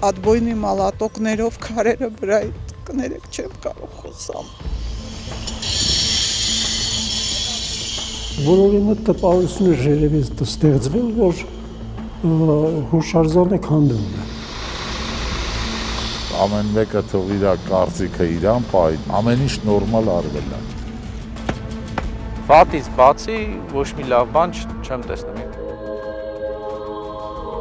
Ադբոյնի մալատոկներով քարերը վրա կներեք չեմ կարող խոսամ։ Բոլորինը տպավորություն է երևից ստեղծվել, որ հուշարձանը քանդվում է։ Ամեն մեկը թող իր կարծիքը իրան պահի, ամեն ինչ նորմալ արվել է։ Վատից բացի ոչ մի լավ բան չեմ տեսնում։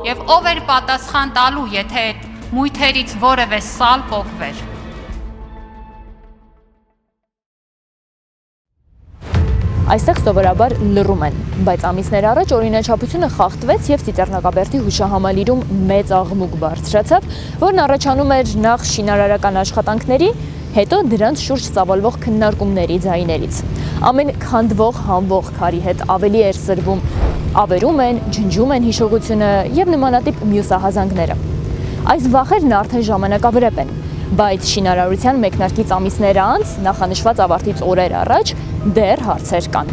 Եվ ով էր պատասխան տալու, եթե այդ մույթերից որևէ սալ պոկվեր։ Այստեղ սովորաբար լռում են, բայց ամիսներ առաջ օրինաչափությունը խախտվեց եւ Ծիծեռնակաբերդի հուշահամալիրում մեծ աղմուկ բարձրացավ, որն առաջանում էր նախ շինարարական աշխատանքների, հետո դրանց շուրջ ծավալվող քննարկումների ձայներից։ Ամեն քանդվող հանվող քարի հետ ավելի էր սրվում, ավերում են, ջնջում են հիշողությունը եւ նմանատիպ մյուսահազանգները։ Այս վախերն արդեն ժամանակավրեպ են, բայց շինարարության մեկնարկից ամիսներ անց, նախանշված ավարտից օրեր առաջ, դեռ հարցեր կան։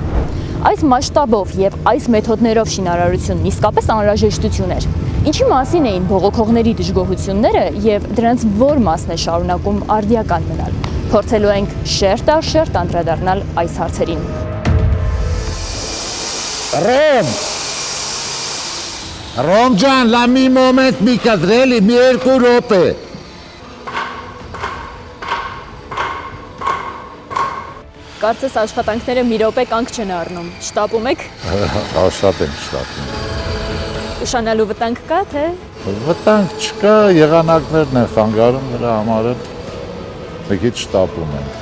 Այս մասշտաբով եւ այս մեթոդներով շինարարությունն իսկապես անհրաժեշտություն էր։ Ինչի մասին էին բողոքողների դժգոհությունները եւ դրանց որ մասն է շարունակում արդիական մնալ։ Փորձելու ենք շերտ առ շերտ անդրադառնալ այս հարցերին։ Ռոմ ջան, լա մի մոմենտ մի կադրելի, մի 2 րոպե։ Կարծես աշխատանքները մի րոպե կանգ չեն առնում։ Շտապում եք։ Շատ ենք շտապում։ Ուշանալու վտանգ կա, թե։ Վտանգ չկա, եղանակներն են խանգարում, նրա համար մի քիչ շտապում ենք։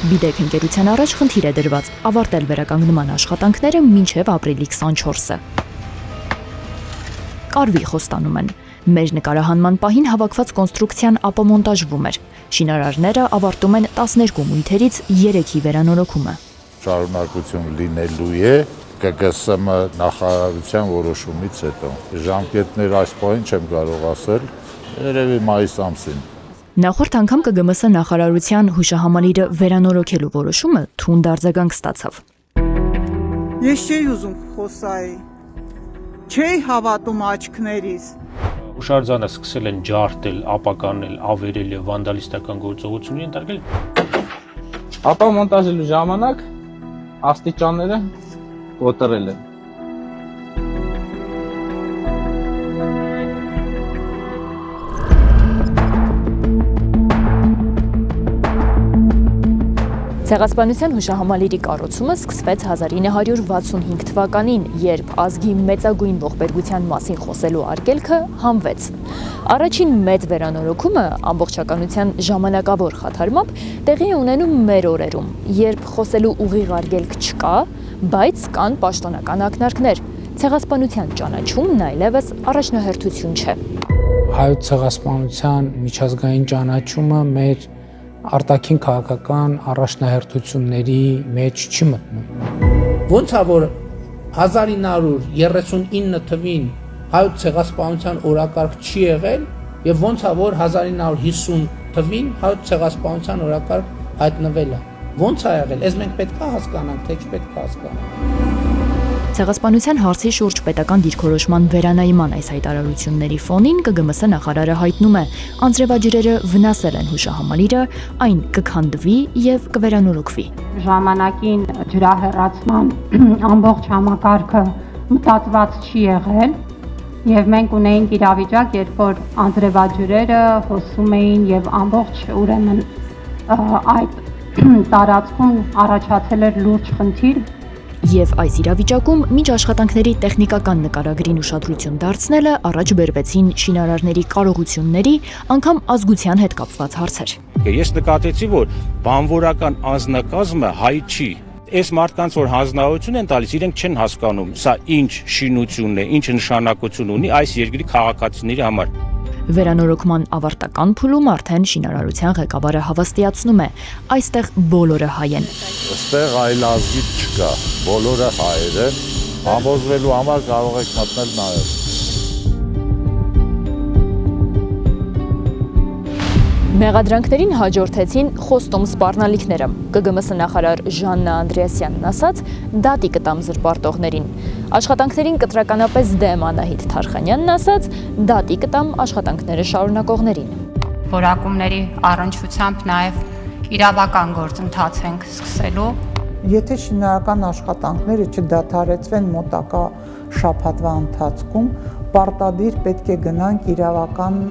Բիդեկ ընկերության առաջ խնդիր է դրված ավարտել վերականգնման աշխատանքները մինչև ապրիլի 24-ը։ Կարվի խոստանում են։ Մեր նկարահանման պահին հավաքված կոնստրուկցիան ապամոնտաժվում էր։ Շինարարները ավարտում են 12 մույթերից 3-ի վերանորոգումը։ Շարունակություն լինելու է ԿԿՍՄ նախարարության որոշումից հետո։ Ժամկետներ այս պահին չեմ կարող ասել, երևի մայիս ամսին։ Նախորդ անգամ ԿԳՄՍ նախարարության հուշահամալիրը վերանորոգելու որոշումը թույն դարձագանք ստացավ։ Ես չէի ուզում խոսայի, չէի հավատում աչքներիս։ Հուշարձանը սկսել են ջարդել, ապականել, ավերել եւ վանդալիստական գործողությունների ենթարկել։ Ապա մոնտաժելու ժամանակ աստիճանները կոտրել են։ Ցեղասպանության հուշահամալիրի կառուցումը սկսվեց 1965 թվականին, երբ ազգի մեծագույն ողբերգության մասին խոսելու արգելքը հանվեց։ Առաջին մեծ վերանորոգումը ամբողջականության ժամանակավոր խաթարմամբ տեղի է ունենում մեր օրերում, երբ խոսելու ուղիղ արգելք չկա, բայց կան պաշտոնական ակնարկներ։ Ցեղասպանության ճանաչումն այլևս առաջնահերթություն չէ։ Հայոց ցեղասպանության միջազգային ճանաչումը մեր արտաքին քաղաքական առաջնահերթությունների մեջ չի մտնում։ Ոնց է որ 1939 թվին հայոց ցեղասպանության օրակարգ չի եղել եւ ոնց է որ 1950 թվին հայոց ցեղասպանության օրակարգ հայտնվել է։ Ոնց է եղել, ես մենք պետք է հասկանանք, թե չպետք է հասկանանք։ Ցեղասպանության հարցի շուրջ պետական դիրքորոշման վերանայման այս հայտարարությունների ֆոնին ԿԳՄՍ նախարարը հայտնում է, անձրևաջրերը վնասել են հուշահամալիրը, այն կքանդվի եւ կվերանորոգվի։ Ժամանակին ջրահեռացման ամբողջ համակարգը մտածված չի եղել եւ մենք ունեինք իրավիճակ, երբ որ անձրևաջրերը հոսում էին եւ ամբողջ ուրեմն այդ տարածքում առաջացել էր լուրջ խնդիր։ Եվ այս իրավիճակում միջ աշխատանքների տեխնիկական նկարագրին ուշադրություն դարձնելը առաջ բերվեցին շինարարների կարողությունների, անգամ ազգության հետ կապված հարցեր։ Ես նկատեցի, որ բանվորական անձնակազմը հայ չի։ Այս մարդկանց որ հանձնարարություն են տալիս, իրենք չեն հասկանում, սա ինչ շինություն է, ինչ նշանակություն ունի այս երկրի քաղաքացիների համար։ Վերանորոգման ավարտական փուլում արդեն շինարարության ղեկավարը հավաստիացնում է, այստեղ բոլորը հայ են։ Այստեղ այլ ազգի չկա, բոլորը հայեր են, համոզվելու համար կարող եք մտնել նաև։ Մեղադրանքներին հաջորդեցին խոստում սպառնալիքները։ ԿԳՄՍ նախարար Ժաննա Անդրեասյանն ասաց՝ դատի կտամ զրպարտողներին։ Աշխատանքներին կտրականապես դեմ Անահիտ Թարխանյանն ասաց, դատի կտամ աշխատանքները շարունակողներին։ Որակումների առնչությամբ նաև իրավական գործընթաց ենք սկսելու։ Եթե շինարարական աշխատանքները չդադարեցվեն մոտակա շաբաթվա ընթացքում, պարտադիր պետք է գնանք իրավական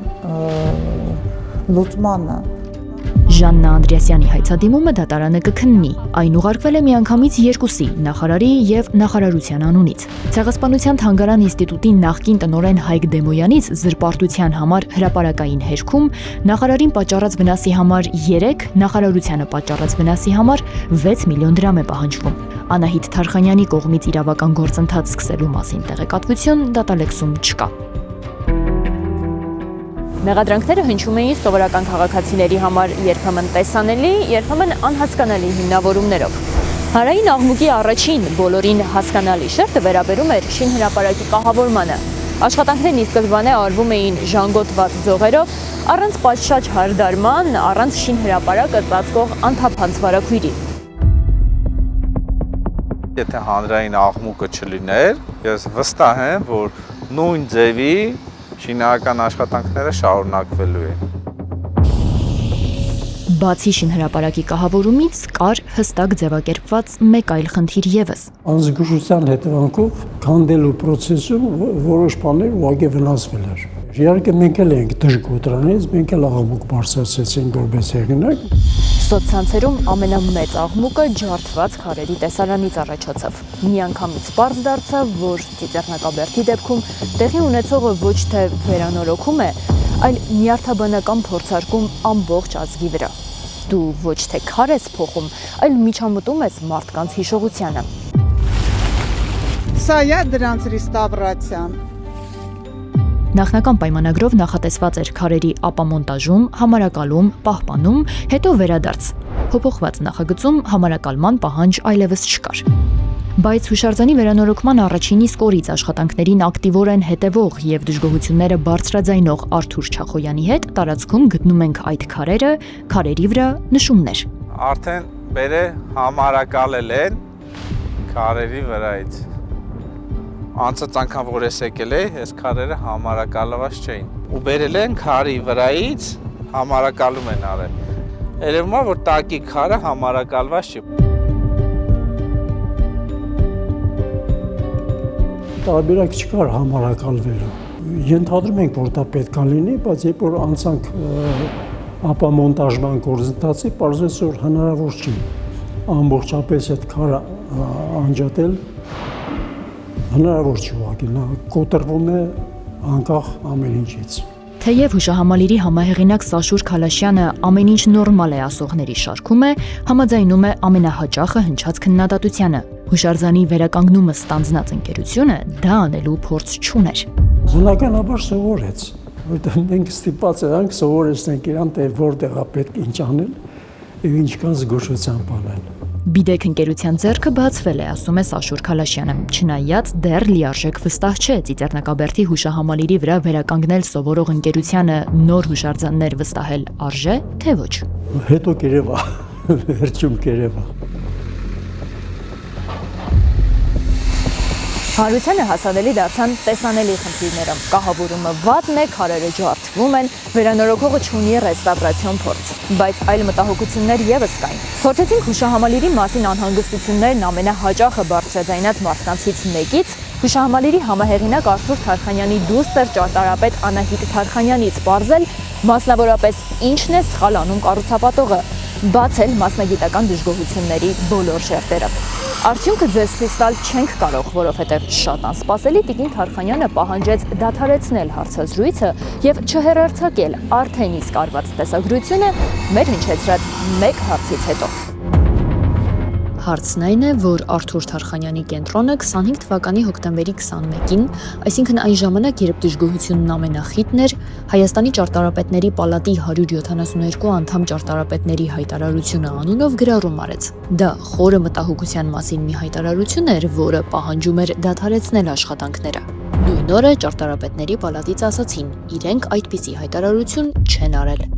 լուծմանը։ Ժաննա Անդրեասյանի հայցադիմումը դատարանը կքննի։ Այն ուղարկվել է միանգամից երկուսի՝ նախարարի եւ նախարարության անունից։ Ցեղասպանության թանգարան ինստիտուտի նախկին տնօրեն Հայկ Դեմոյանից զրպարտության համար հրապարակային հերքում նախարարին պատճառած վնասի համար 3, նախարարությանը պատճառած վնասի համար 6 միլիոն դրամ է պահանջվում։ Անահիտ Թարխանյանի կողմից իրավական գործընթաց սկսելու մասին տեղեկատվություն դատալեքսում չկա։ Մեղադրանքները հնչում էին սովորական քաղաքացիների համար երբեմն տեսանելի, երբեմն անհասկանալի հիմնավորումներով։ Հանրային աղմուկի առաջին բոլորին հասկանալի շերտը վերաբերում էր շինհրապարակի կահավորմանը։ Աշխատանքներն ի սկզբանե արվում էին ժանգոտված ձողերով, առանց պատշաճ հարդարման, առանց շինհրապարակը ծածկող անթափանց վարագույրի։ Եթե հանրային աղմուկը չլիներ, ես վստահ եմ, որ նույն ձևի շինարարական աշխատանքները շարունակվելու են։ Բացի շինհրապարակի կահավորումից կար հստակ ձևակերպված մեկ այլ խնդիր եւս։ Անզգուշության հետևանքով քանդելու process-ում որոշ բաներ ուղղակի վնասվել էր։ Իհարկե մենք էլ ենք դժգոհ դրանից, մենք էլ աղմուկ բարձրացրեցինք որպես հեղինակ։ Սոցցանցերում ամենամեծ աղմուկը ջարդված քարերի տեսարանից առաջացավ։ Միանգամից պարզ դարձավ, որ Ծիծեռնակաբերդի դեպքում տեղի ունեցողը ոչ թե վերանորոգում է, այլ նյարդաբանական փորձարկում ամբողջ ազգի վրա։ Դու ոչ թե քար ես փոխում, այլ միջամտում ես մարդկանց հիշողությանը։ Սա է դրանց ռեստավրացիան։ Նախնական պայմանագրով նախատեսված էր քարերի ապամոնտաժում, համարակալում, պահպանում, հետո վերադարձ։ Փոփոխված նախագծում համարակալման պահանջ այլևս չկար։ Բայց հուշարձանի վերանորոգման առաջին իսկ օրից աշխատանքներին ակտիվորեն հետևող եւ դժգոհությունները բարձրաձայնող Արթուր Չախոյանի հետ տարածքում գտնում ենք այդ քարերը, քարերի վրա նշումներ։ Արդեն բերե համարակալել են քարերի վրայից։ Անցած անգամ որ ես եկել էի, այս քարերը համարակալված չէին։ Ու բերել են քարի վրայից համարակալում են արել։ Երևում է, որ տակի քարը համարակալված չի։ Տարբերակ չկար համարակալվելու։ Ենթադրում ենք, որ դա պետք է լինի, բայց երբ որ անցանք ապամոնտաժման գործընթացի, պարզվեց, որ հնարավոր չի ամբողջապես այդ քարը անջատել։ Հնարավոր չի ուղղակի, նա կոտրվում է անկախ ամեն ինչից։ Թեև հուշահամալիրի համահեղինակ Սաշուր Քալաշյանը ամեն ինչ նորմալ է ասողների շարքում է, համաձայնում է ամենահաճախը հնչած քննադատությանը։ Հուշարձանի վերականգնումը ստանձնած ընկերությունը դա անելու փորձ չուներ։ Բնականաբար սովորեց, որտեղ մենք ստիպված ենք սովորեցնենք իրան, թե որտեղ է պետք ինչ անել եւ ինչքան զգուշությամբ անել։ Բիդեկ ընկերության ձեռքը բացվել է, ասում է Սաշուր Քալաշյանը, չնայած դեռ լիարժեք վստահ չէ Ծիծեռնակաբերդի հուշահամալիրի վրա վերականգնել սովորող ընկերությանը նոր հուշարձաններ վստահել արժե, թե ոչ։ Հետո կերևա, վերջում կերևա։ Հանրությանը հասանելի դարձան տեսանելի խնդիրները։ Կահավորումը վատն է, քարերը ջարդվում են, վերանորոգողը չունի ռեստավրացիոն փորձ, բայց այլ մտահոգություններ եւս կային։ Փորձեցինք հուշահամալիրի մասին անհանգստություններն ամենահաճախը բարձրաձայնած մարդկանցից մեկից հուշահամալիրի համահեղինակ Արթուր Թարխանյանի դուստր ճարտարապետ Անահիտ Թարխանյանից պարզել, մասնավորապես ինչն է սխալ անում կառուցապատողը, բացել մասնագիտական դժգոհությունների բոլոր շերտերը։ Արդյունքը ձեզ ցույց տալ չենք կարող, որովհետև շատ անսպասելի տիկին Թարխանյանը պահանջեց դադարեցնել հարցազրույցը եւ չհեռարձակել արդեն իսկ արված տեսագրությունը մեր հնչեցրած մեկ հարցից հետո։ Հարցն այն է, որ Արթուր Թարխանյանի կենտրոնը 25 թվականի հոկտեմբերի 21-ին, այսինքն այն ժամանակ, երբ դժգոհությունն ամենախիտն էր, Հայաստանի ճարտարապետների պալատի 172 անդամ ճարտարապետների հայտարարությունը անունով գրառում արեց։ Դա խորը մտահոգության մասին մի հայտարարություն էր, որը պահանջում էր դադարեցնել աշխատանքները։ Նույն օրը ճարտարապետների պալատից ասացին, իրենք այդպիսի հայտարարություն չեն արել։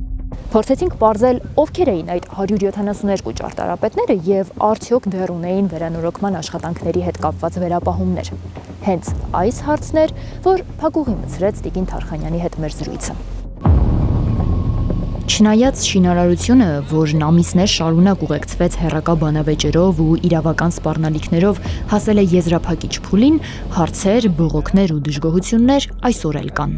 Փորձեցինք պարզել, ովքեր էին այդ 172 ճարտարապետները եւ արդյոք դեռ ունեին վերանորոգման աշխատանքների հետ կապված վերապահումներ։ Հենց այս հարցն էր, որ փակուղի մցրեց Տիկին Թարխանյանի հետ մեր զրույցը։ Չնայած շինարարությունը, որն ամիսներ շարունակ ուղեկցվեց հեռակա բանավեճերով ու իրավական սպառնալիքներով, հասել է եզրափակիչ փուլին, հարցեր, բողոքներ ու դժգոհություններ այսօր էլ կան։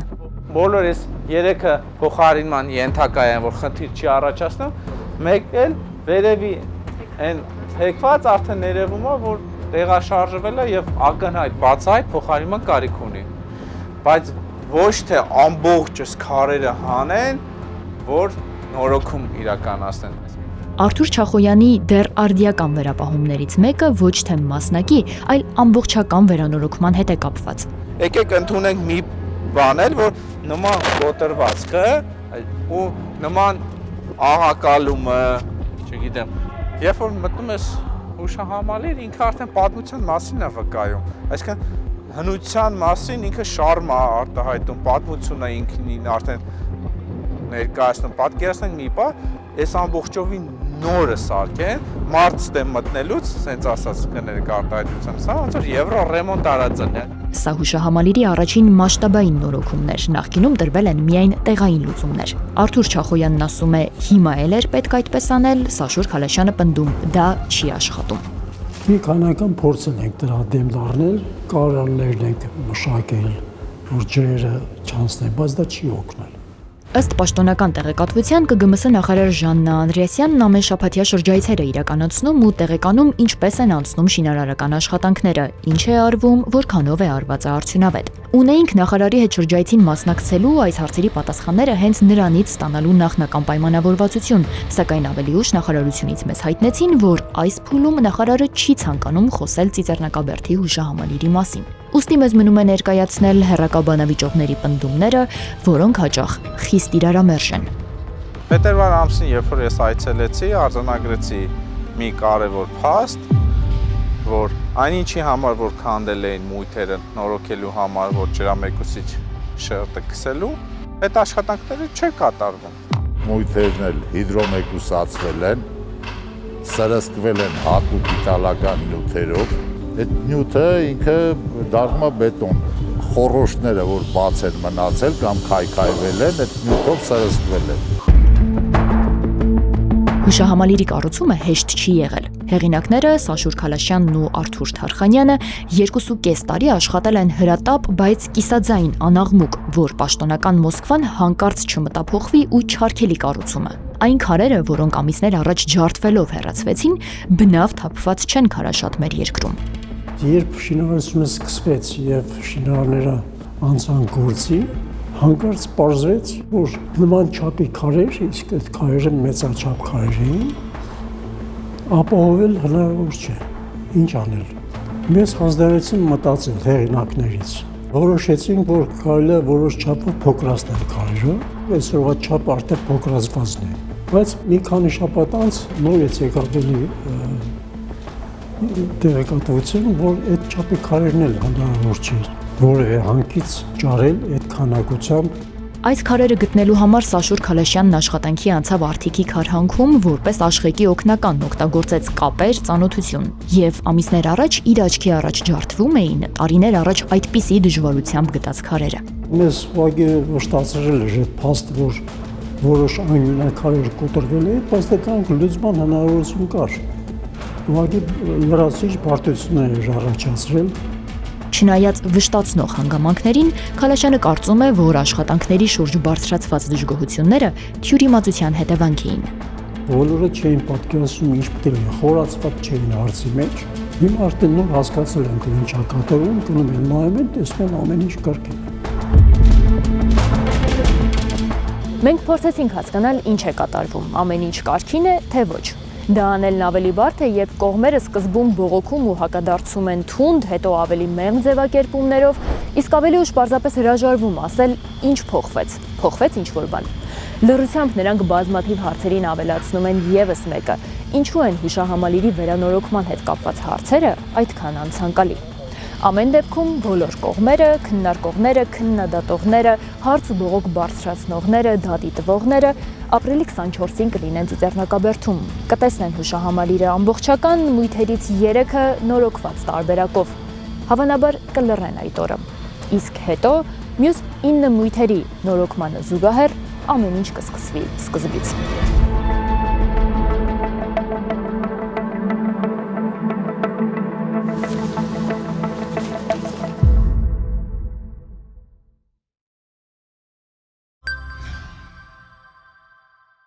Բոլոր այս երեքը փոխարինման ենթակա են, որ խնդիր չի առաջացնում, մեկ էլ վերևի այն թեքված արդեն ներևում է, որ տեղաշարժվել է եւ ակնհայտ բացահայտ փոխարինման կարիք ունի։ Բայց ոչ թե ամբողջս քարերը հանեն, որ նորոգում իրականացնեն։ Արթուր Չախոյանի դեռ արդիական վերապահումներից մեկը ոչ թե մասնակի, այլ ամբողջական վերանորոգման հետ է կապված։ Եկեք ընդունենք մի բան էլ, որ նման կոտրվածքը ու նման աղակալումը, չգիտեմ, երբ որ մտնում ես հուշահամալիր, ինքը արդեն պատմության մասին է վկայում, այսինքն հնության մասին ինքը շարմ է արտահայտում, պատմությունը ինքնին արդեն ներկայացնում, պատկերացնենք մի բան, այս ամբողջովին նորը սարքեն, մարդ ստեմ մտնելուց, սենց ասած կներկա արտահայտության, սա ոնց որ եվրո ռեմոնտ արածն է։ Սա հուշահամալիրի առաջին մասշտաբային նորոգումներ, նախկինում տրվել են միայն տեղային լուծումներ։ Արթուր Չախոյանն ասում է, հիմա էլ էր պետք այդպես անել, Սաշուր Խալաշյանը պնդում, դա չի աշխատում։ Մի քանական փորձել ենք դրա դեմ դառնել, կարողաններն ենք մշակել, որ ջրերը չանցնեն, բայց դա չի օգնել։ Ըստ պաշտոնական տեղեկատվության ԿԳՄՍ նախարար Ժաննա Անդրեասյանն ամեն շաբաթյա շրջայցեր է իրականացնում ու տեղեկանում ինչպես են անցնում շինարարական աշխատանքները, ինչ է արվում, որքանով է արվածը արդյունավետ։ Ունեինք նախարարի հետ շրջայցին մասնակցելու այս հարցերի պատասխանները հենց նրանից ստանալու նախնական պայմանավորվածություն, սակայն ավելի ուշ նախարարությունից մեզ հայտնեցին, որ այս փուլում նախարարը չի ցանկանում խոսել Ծիծեռնակաբերդի հուշահամալիրի մասին։ Ուստի մեզ մնում է ներկայացնել հեռակա բանավիճողների պնդումները, որոնք հաճախ խիստ իրարամերժ են։ Փետրվար ամսին, երբ որ ես այցելեցի, արձանագրեցի մի կարևոր փաստ, որ այնինչի համար, որ քանդել էին մույթերը նորոգելու համար, որ ջրամեկուսիչ շերտը քսելու, այդ աշխատանքները չէ կատարվում։ Մույթերն էլ հիդրոմեկուսացվել են, սրսկվել են հատուկ իտալական նյութերով։ Այդ նյութը ինքը դառնում է բետոն, խոռոշները, որ բաց են մնացել կամ քայքայվել են, այդ նյութով սրսկվել են։ Հուշահամալիրի կառուցումը հեշտ չի եղել։ Հեղինակները Սաշուր Խալաշյանն ու Արթուր Թարխանյանը 2.5 տարի աշխատել են հրատապ, բայց կիսաձայն անաղմուկ, որ պաշտոնական Մոսկվան հանկարծ չմտափոխվի ու չարգելի կառուցումը։ Այն քարերը, որոնք ամիսներ առաջ ջարդվելով հեռացվեցին, բնավ թափված չեն քարաշատ մեր երկրում։ Երբ շինարարությունը սկսվեց եւ շինարարները անցան գործի, հանկարծ պարզվեց, որ նման չափի քարեր, իսկ այդ քարերը մեծաչափ քարեր էին, ապահովել հնարավոր չէ։ Ինչ անել։ Մեզ հանձնարարեցին մտածել հեղինակներից։ Որոշեցինք, որ կարելի է որոշ չափով փոքրացնել քարերը, այսօրվա չափը արդեն փոքրացվածն է։ Բայց մի քանի շաբաթ անց նորից եկավ տեղեկատվություն, որ այդ չափի քարերն էլ հնարավոր չի որևէ հանկից ճարել այդ քանակությամբ։ Այս քարերը գտնելու համար Սաշուր Խալաշյանն աշխատանքի անցավ Արթիկի քարհանքում, որպես աշխեկի օգնական օգտագործեց կապեր, ծանոթություն, եւ ամիսներ առաջ իր աչքի առաջ ջարդվում էին տարիներ առաջ այդպիսի դժվարությամբ գտած քարերը։ Մեզ ուղղակի վշտացրել էր այդ փաստը, որ որոշ այնքաններ կոտրվել էին, բայց դրանք լուծման հնարավորություն կար։ Ուղղակի լրացիչ բարդություններ էր առաջացրել։ Չնայած վշտացնող հանգամանքներին, Խալաշյանը կարծում է, որ աշխատանքների շուրջ բարձրացված դժգոհությունները թյուրիմացության հետևանք էին։ Բոլորը չէին պատկերացնում ինչ պետք է, խորացված չէին հարցի մեջ։ Հիմա արդեն նոր հասկացել են, թե ինչ է կատարվում, գնում են նայում են, տեսնում են ամեն ինչ կարգին։ Մենք փորձեցինք հասկանալ ինչ է կատարվում, ամեն ինչ կարգին է, թե ոչ։ Դա անելն ավելի բարդ է, երբ կողմերը սկզբում բողոքում ու հակադարձում են թունդ, հետո ավելի մեղմ ձևակերպումներով, իսկ ավելի ուշ պարզապես հրաժարվում ասել ինչ փոխվեց, փոխվեց ինչ-որ բան։ Լռությամբ նրանք բազմաթիվ հարցերին ավելացնում են ևս մեկը. ինչու են հուշահամալիրի վերանորոգման հետ կապված հարցերը այդքան անցանկալի։ Ամեն դեպքում բոլոր կողմերը, քննարկողները, քննադատողները, հարց ու բողոք բարձրացնողները, դատի տվողները ապրիլի 24-ին կլինեն Ծիծեռնակաբերդում։ Կտեսնեն հուշահամալիրը ամբողջական, մույթերից 3-ը նորոգված տարբերակով։ Հավանաբար կլռեն այդ օրը։ Իսկ հետո մյուս 9 մույթերի նորոգմանը զուգահեռ ամեն ինչ կսկսվի սկզբից։